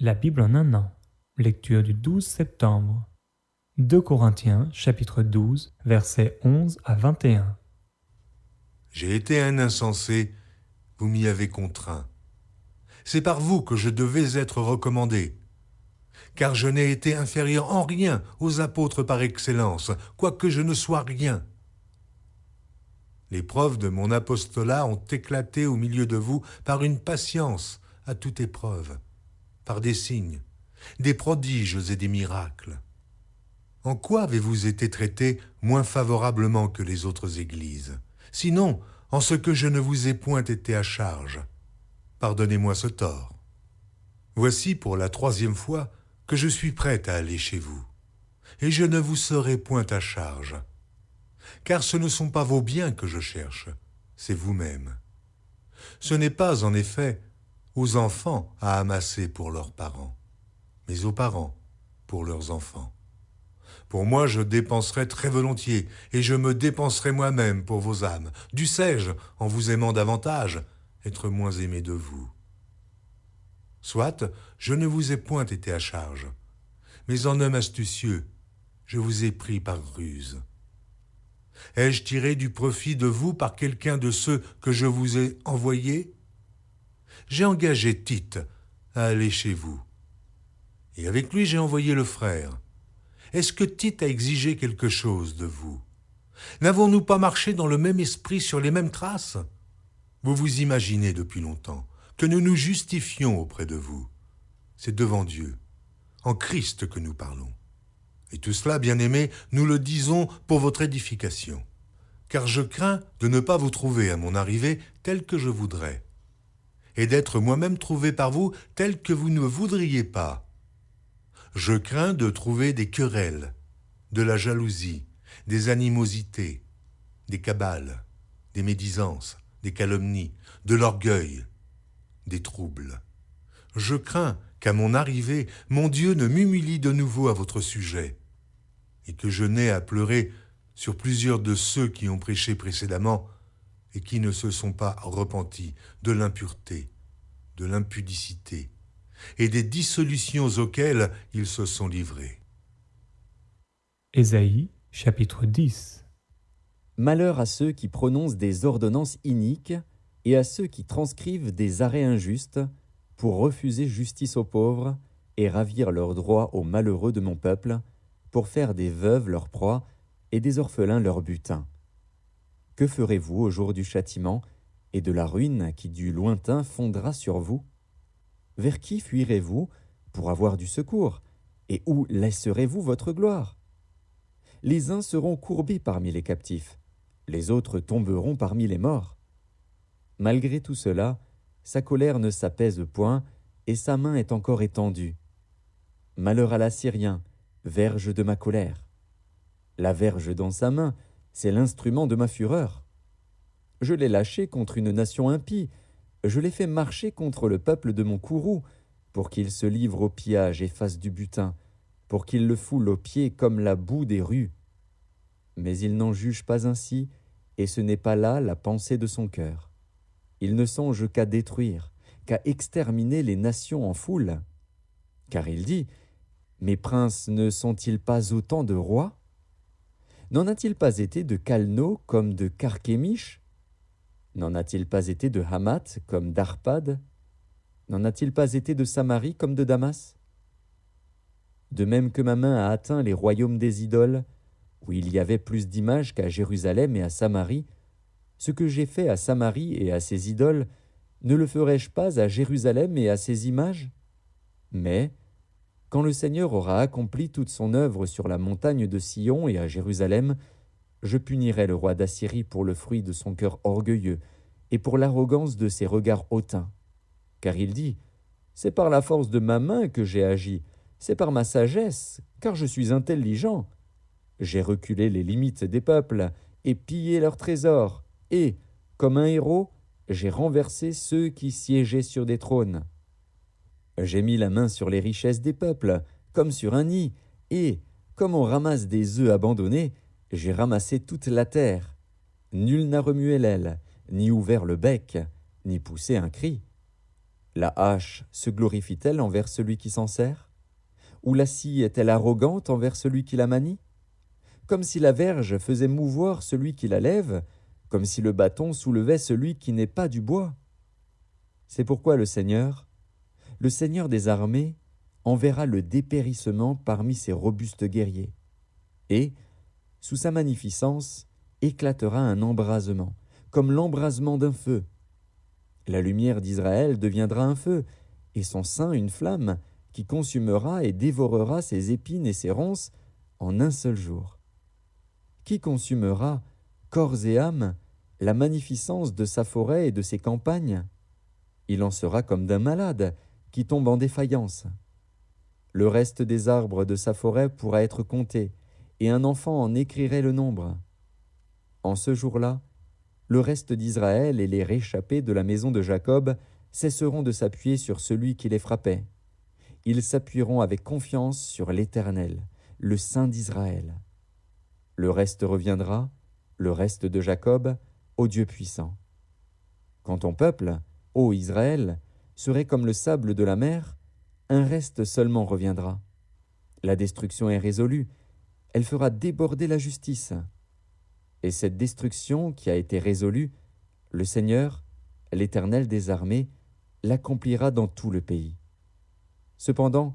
La Bible en un an. Lecture du 12 septembre. 2 Corinthiens, chapitre 12, versets 11 à 21. J'ai été un insensé, vous m'y avez contraint. C'est par vous que je devais être recommandé, car je n'ai été inférieur en rien aux apôtres par excellence, quoique je ne sois rien. Les preuves de mon apostolat ont éclaté au milieu de vous par une patience à toute épreuve, par des signes, des prodiges et des miracles. En quoi avez-vous été traités moins favorablement que les autres églises? Sinon, en ce que je ne vous ai point été à charge. Pardonnez-moi ce tort. Voici pour la 3e fois que je suis prêt à aller chez vous, et je ne vous serai point à charge. Car ce ne sont pas vos biens que je cherche, c'est vous-même. Ce n'est pas, en effet, aux enfants à amasser pour leurs parents, mais aux parents pour leurs enfants. Pour moi, je dépenserai très volontiers, et je me dépenserai moi-même pour vos âmes. Dussé-je, en vous aimant davantage, être moins aimé de vous? Soit, je ne vous ai point été à charge, mais en homme astucieux, je vous ai pris par ruse. Ai-je tiré du profit de vous par quelqu'un de ceux que je vous ai envoyés? J'ai engagé Tite à aller chez vous, et avec lui j'ai envoyé le frère. Est-ce que Tite a exigé quelque chose de vous? N'avons-nous pas marché dans le même esprit, sur les mêmes traces? Vous vous imaginez depuis longtemps que nous nous justifions auprès de vous. C'est devant Dieu, en Christ que nous parlons. Et tout cela, bien-aimés, nous le disons pour votre édification. Car je crains de ne pas vous trouver à mon arrivée tel que je voudrais, et d'être moi-même trouvé par vous tel que vous ne voudriez pas. Je crains de trouver des querelles, de la jalousie, des animosités, des cabales, des médisances, des calomnies, de l'orgueil, des troubles. Je crains qu'à mon arrivée, mon Dieu ne m'humilie de nouveau à votre sujet, et que je n'aie à pleurer sur plusieurs de ceux qui ont prêché précédemment et qui ne se sont pas repentis de l'impureté, de l'impudicité et des dissolutions auxquelles ils se sont livrés. Ésaïe, chapitre 10. Malheur à ceux qui prononcent des ordonnances iniques et à ceux qui transcrivent des arrêts injustes pour refuser justice aux pauvres et ravir leurs droits aux malheureux de mon peuple, pour faire des veuves leur proie et des orphelins leur butin. Que ferez-vous au jour du châtiment et de la ruine qui du lointain fondra sur vous? Vers qui fuirez-vous pour avoir du secours, et où laisserez-vous votre gloire? Les uns seront courbés parmi les captifs, les autres tomberont parmi les morts. Malgré tout cela, sa colère ne s'apaise point, et sa main est encore étendue. Malheur à l'Assyrien, verge de ma colère. La verge dans sa main, c'est l'instrument de ma fureur. Je l'ai lâché contre une nation impie, je l'ai fait marcher contre le peuple de mon courroux, pour qu'il se livre au pillage et fasse du butin, pour qu'il le foule aux pieds comme la boue des rues. Mais il n'en juge pas ainsi, et ce n'est pas là la pensée de son cœur. Il ne songe qu'à détruire, qu'à exterminer les nations en foule. Car il dit, « Mes princes ne sont-ils pas autant de rois? N'en a-t-il pas été de Calno comme de Carchemish? N'en a-t-il pas été de Hamath comme d'Arpad? N'en a-t-il pas été de Samarie comme de Damas? De même que ma main a atteint les royaumes des idoles, où il y avait plus d'images qu'à Jérusalem et à Samarie, ce que j'ai fait à Samarie et à ses idoles, ne le ferai-je pas à Jérusalem et à ses images? Mais, quand le Seigneur aura accompli toute son œuvre sur la montagne de Sion et à Jérusalem, je punirai le roi d'Assyrie pour le fruit de son cœur orgueilleux et pour l'arrogance de ses regards hautains. Car il dit, « C'est par la force de ma main que j'ai agi, c'est par ma sagesse, car je suis intelligent. J'ai reculé les limites des peuples et pillé leurs trésors, et, comme un héros, j'ai renversé ceux qui siégeaient sur des trônes. J'ai mis la main sur les richesses des peuples, comme sur un nid, et, comme on ramasse des œufs abandonnés, j'ai ramassé toute la terre. Nul n'a remué l'aile, ni ouvert le bec, ni poussé un cri. La hache se glorifie-t-elle envers celui qui s'en sert? Ou la scie est-elle arrogante envers celui qui la manie? Comme si la verge faisait mouvoir celui qui la lève, comme si le bâton soulevait celui qui n'est pas du bois. C'est pourquoi le Seigneur des armées, enverra le dépérissement parmi ses robustes guerriers. Et, sous sa magnificence, éclatera un embrasement, comme l'embrasement d'un feu. La lumière d'Israël deviendra un feu, et son sein une flamme, qui consumera et dévorera ses épines et ses ronces en un seul jour. Qui consumera, corps et âme, la magnificence de sa forêt et de ses campagnes? Il en sera comme d'un malade qui tombe en défaillance. Le reste des arbres de sa forêt pourra être compté, et un enfant en écrirait le nombre. En ce jour-là, le reste d'Israël et les réchappés de la maison de Jacob cesseront de s'appuyer sur celui qui les frappait. Ils s'appuieront avec confiance sur l'Éternel, le Saint d'Israël. Le reste reviendra, le reste de Jacob, au Dieu puissant. Quand ton peuple, ô Israël, serait comme le sable de la mer, un reste seulement reviendra. La destruction est résolue, elle fera déborder la justice. Et cette destruction qui a été résolue, le Seigneur, l'Éternel des armées, l'accomplira dans tout le pays. Cependant,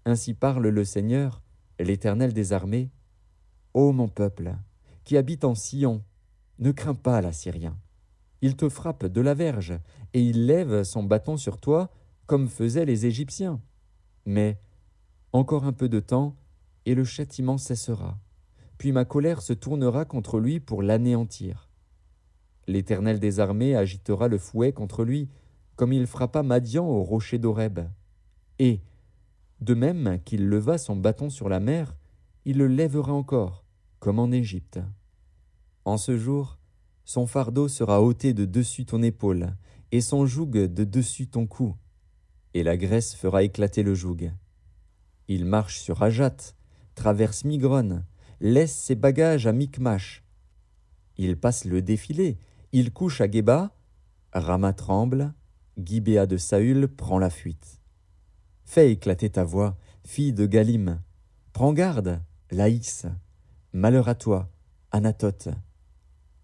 ainsi parle le Seigneur, l'Éternel des armées, ô mon peuple, qui habite en Sion, ne crains pas l'Assyrien. Il te frappe de la verge, et il lève son bâton sur toi, comme faisaient les Égyptiens. Mais encore un peu de temps, et le châtiment cessera. Puis ma colère se tournera contre lui pour l'anéantir. L'Éternel des armées agitera le fouet contre lui, comme il frappa Madian au rocher d'Horeb. Et, de même qu'il leva son bâton sur la mer, il le lèvera encore, comme en Égypte. En ce jour, son fardeau sera ôté de dessus ton épaule, et son joug de dessus ton cou, et la graisse fera éclater le joug. Il marche sur Ajat, traverse Migron, laisse ses bagages à Micmash. Il passe le défilé, il couche à Géba, Rama tremble, Gibéa de Saül prend la fuite. Fais éclater ta voix, fille de Galim. Prends garde, Laïs. Malheur à toi, Anatote.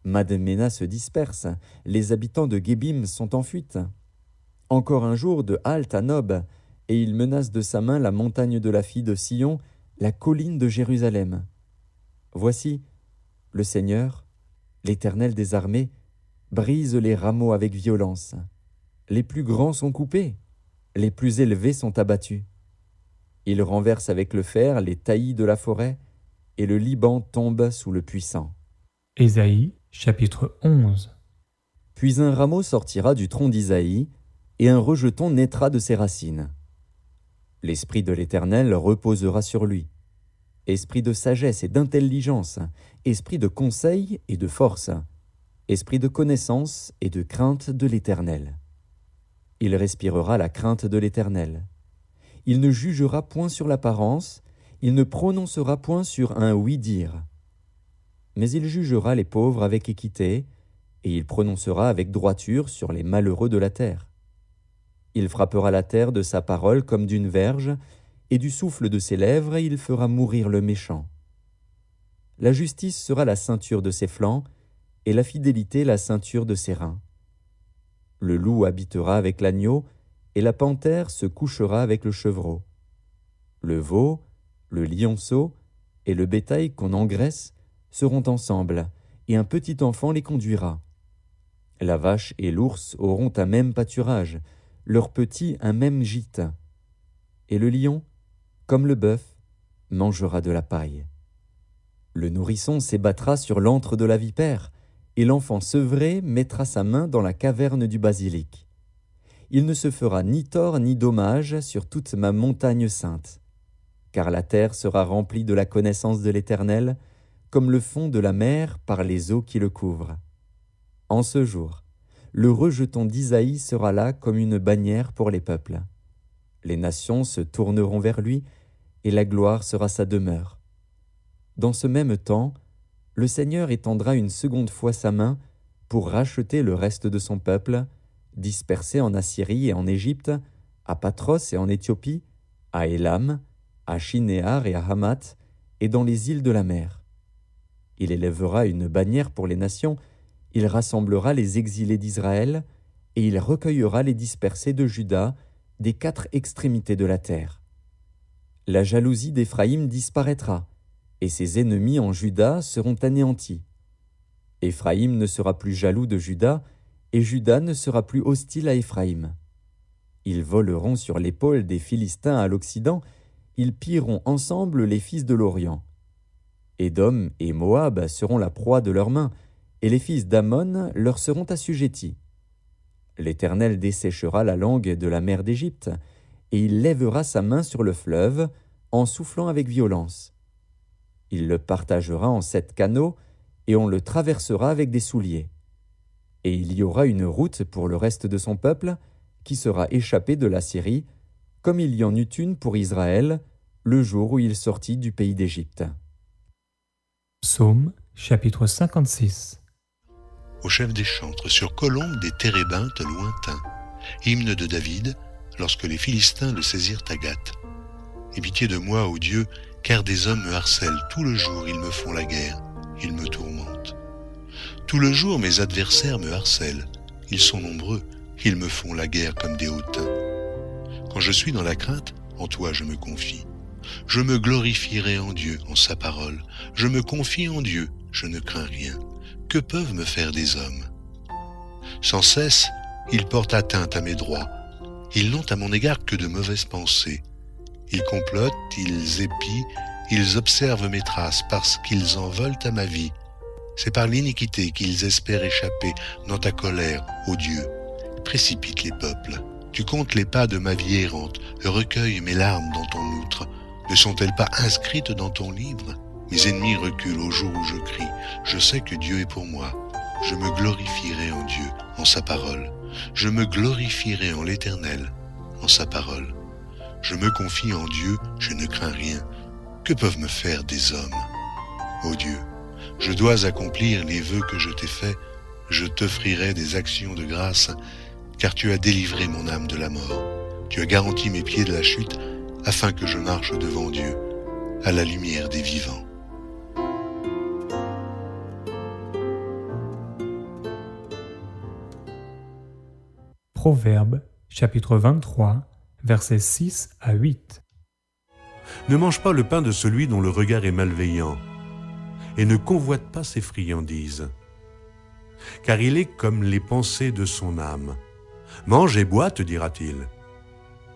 Madmena se disperse, les habitants de Gébim sont en fuite. Encore un jour de halte à Nob, et il menace de sa main la montagne de la fille de Sion, la colline de Jérusalem. Voici, le Seigneur, l'Éternel des armées, brise les rameaux avec violence. Les plus grands sont coupés, les plus élevés sont abattus. Il renverse avec le fer les taillis de la forêt, et le Liban tombe sous le puissant. Ésaïe, chapitre 11. Puis un rameau sortira du tronc d'Isaïe, et un rejeton naîtra de ses racines. L'Esprit de l'Éternel reposera sur lui. Esprit de sagesse et d'intelligence, esprit de conseil et de force, esprit de connaissance et de crainte de l'Éternel. Il respirera la crainte de l'Éternel. Il ne jugera point sur l'apparence, il ne prononcera point sur un oui-dire. Mais il jugera les pauvres avec équité, et il prononcera avec droiture sur les malheureux de la terre. Il frappera la terre de sa parole comme d'une verge, et du souffle de ses lèvres il fera mourir le méchant. La justice sera la ceinture de ses flancs, et la fidélité la ceinture de ses reins. Le loup habitera avec l'agneau, et la panthère se couchera avec le chevreau. Le veau, le lionceau et le bétail qu'on engraisse seront ensemble, et un petit enfant les conduira. La vache et l'ours auront un même pâturage, leurs petits un même gîte. Et le lion, comme le bœuf, mangera de la paille. Le nourrisson s'ébattra sur l'antre de la vipère, et l'enfant sevré mettra sa main dans la caverne du basilic. Il ne se fera ni tort ni dommage sur toute ma montagne sainte, car la terre sera remplie de la connaissance de l'Éternel, comme le fond de la mer par les eaux qui le couvrent. En ce jour, le rejeton d'Isaïe sera là comme une bannière pour les peuples. Les nations se tourneront vers lui, et la gloire sera sa demeure. Dans ce même temps, le Seigneur étendra une seconde fois sa main pour racheter le reste de son peuple, dispersés en Assyrie et en Égypte, à Patros et en Éthiopie, à Élam, à Shinéar et à Hamath, et dans les îles de la mer. Il élèvera une bannière pour les nations, il rassemblera les exilés d'Israël, et il recueillera les dispersés de Juda des 4 extrémités de la terre. La jalousie d'Éphraïm disparaîtra, et ses ennemis en Juda seront anéantis. Éphraïm ne sera plus jaloux de Juda, et Juda ne sera plus hostile à Éphraïm. Ils voleront sur l'épaule des Philistins à l'Occident, ils pilleront ensemble les fils de l'Orient. Édom et Moab seront la proie de leurs mains, et les fils d'Ammon leur seront assujettis. L'Éternel desséchera la langue de la mer d'Égypte, et il lèvera sa main sur le fleuve, en soufflant avec violence. Il le partagera en 7 canaux, et on le traversera avec des souliers. Et il y aura une route pour le reste de son peuple, qui sera échappé de la Syrie, comme il y en eut une pour Israël, le jour où il sortit du pays d'Égypte. Psaume, chapitre 56. Au chef des chantres, sur colombe des térébintes lointains. Hymne de David, lorsque les Philistins le saisirent à Gath. Aie pitié de moi, ô Dieu, car des hommes me harcèlent. Tout le jour, ils me font la guerre, ils me tourmentent. Tout le jour, mes adversaires me harcèlent. Ils sont nombreux, ils me font la guerre comme des hautains. Quand je suis dans la crainte, en toi je me confie. Je me glorifierai en Dieu, en sa parole. Je me confie en Dieu, je ne crains rien. Que peuvent me faire des hommes? Sans cesse, ils portent atteinte à mes droits. Ils n'ont à mon égard que de mauvaises pensées. Ils complotent, ils épient, ils observent mes traces parce qu'ils en veulent à ma vie. C'est par l'iniquité qu'ils espèrent échapper dans ta colère, ô Dieu. Précipite les peuples. Tu comptes les pas de ma vie errante, recueille mes larmes dans ton outre. Ne sont-elles pas inscrites dans ton livre? Mes ennemis reculent au jour où je crie. Je sais que Dieu est pour moi. Je me glorifierai en Dieu, en sa parole. Je me glorifierai en l'Éternel, en sa parole. Je me confie en Dieu, je ne crains rien. Que peuvent me faire des hommes? Ô Dieu, je dois accomplir les vœux que je t'ai faits. Je t'offrirai des actions de grâce, car tu as délivré mon âme de la mort. Tu as garanti mes pieds de la chute, afin que je marche devant Dieu, à la lumière des vivants. Proverbe, chapitre 23, versets 6 à 8. Ne mange pas le pain de celui dont le regard est malveillant, et ne convoite pas ses friandises, car il est comme les pensées de son âme. Mange et bois, te dira-t-il,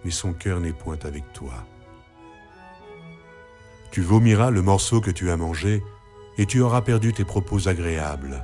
mais son cœur n'est point avec toi. Tu vomiras le morceau que tu as mangé, et tu auras perdu tes propos agréables.